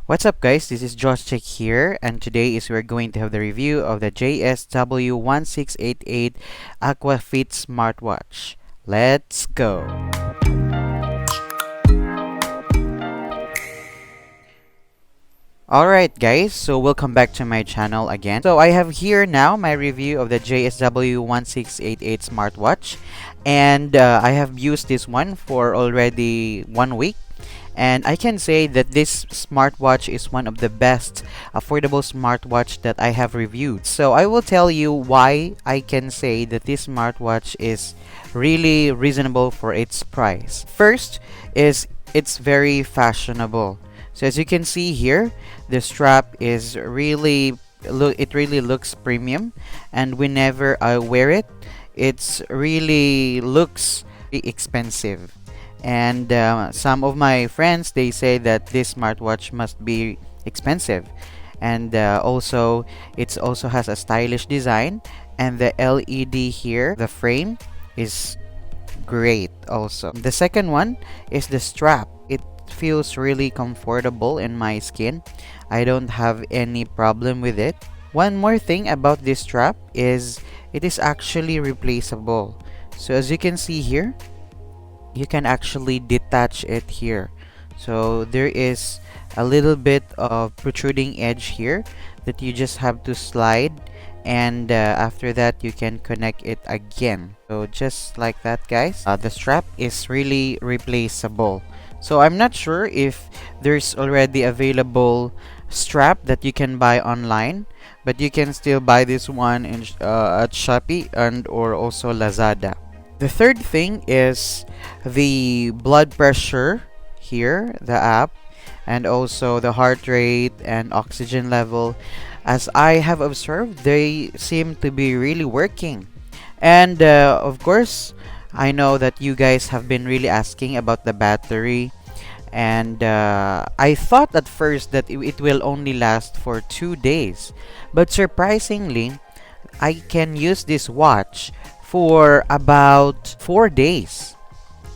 What's up guys, this is Josh Chick here, and today we're going to have the review of the JSW1688 Aquafit Smartwatch. Let's go! Alright guys, so welcome back to my channel again. So I have here now my review of the JSW1688 Smartwatch, and I have used this one for already 1 week. And I can say that this smartwatch is one of the best affordable smartwatch that I have reviewed. So I will tell you why I can say that this smartwatch is really reasonable for its price. First is it's very fashionable. So as you can see here, the strap is it really looks premium, and whenever I wear it, it's really looks expensive. And some of my friends, they say that this smartwatch must be expensive, and also it also has a stylish design, and the LED here, the frame is great. Also, the second one is the strap. It feels really comfortable in my skin. I don't have any problem with it. One more thing about this strap is it is actually replaceable. So as you can see here, you can actually detach it here. So there is a little bit of protruding edge here that you just have to slide, and after that you can connect it again. So just like that guys, the strap is really replaceable. So I'm not sure if there's already available strap that you can buy online, but you can still buy this one in at Shopee and or also Lazada. The third thing is the blood pressure here, the app, and also the heart rate and oxygen level. As I have observed, they seem to be really working. And of course, I know that you guys have been really asking about the battery, and I thought at first that it will only last for 2 days, but surprisingly, I can use this watch for about 4 days.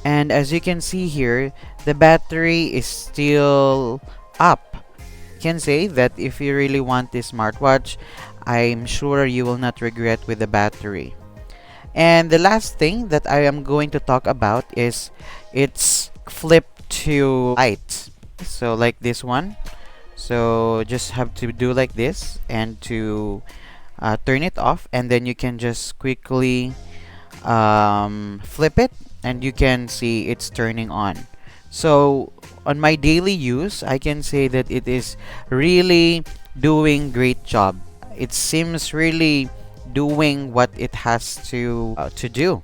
And as you can see here, the battery is still up. You can say that if you really want this smartwatch, I'm sure you will not regret with the battery. And the last thing that I am going to talk about is its flip to light. So like this one. So just have to do like this and to turn it off, and then you can just quickly flip it, and you can see it's turning on. So on my daily use, I can say that it is really doing great job. It seems really doing what it has to do.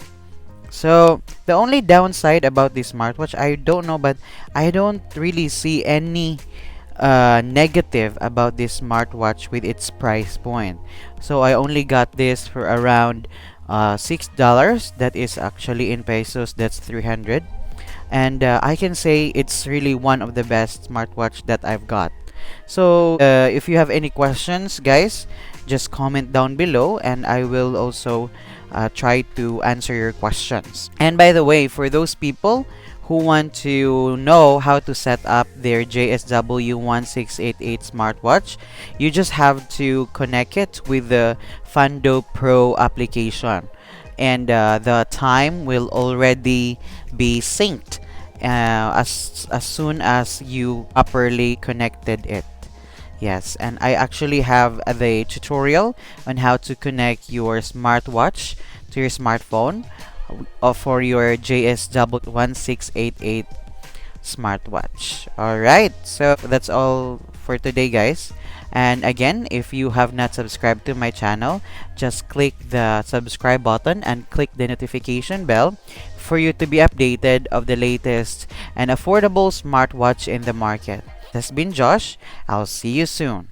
So the only downside about this smartwatch, I don't know, but I don't really see any negative about this smartwatch with its price point. So I only got this for around $6. That is actually in pesos, that's 300. And I can say it's really one of the best smartwatch that I've got. So if you have any questions guys, just comment down below, and I will also try to answer your questions. And by the way, for those people who want to know how to set up their JSW1688 smartwatch, you just have to connect it with the Fundo Pro application, and the time will already be synced as soon as you properly connected it. Yes, and I actually have the tutorial on how to connect your smartwatch to your smartphone for your JSW1688 smartwatch. Alright, so that's all for today guys. And again, if you have not subscribed to my channel, just click the subscribe button and click the notification bell for you to be updated of the latest and affordable smartwatch in the market. This has been Josh. I'll see you soon.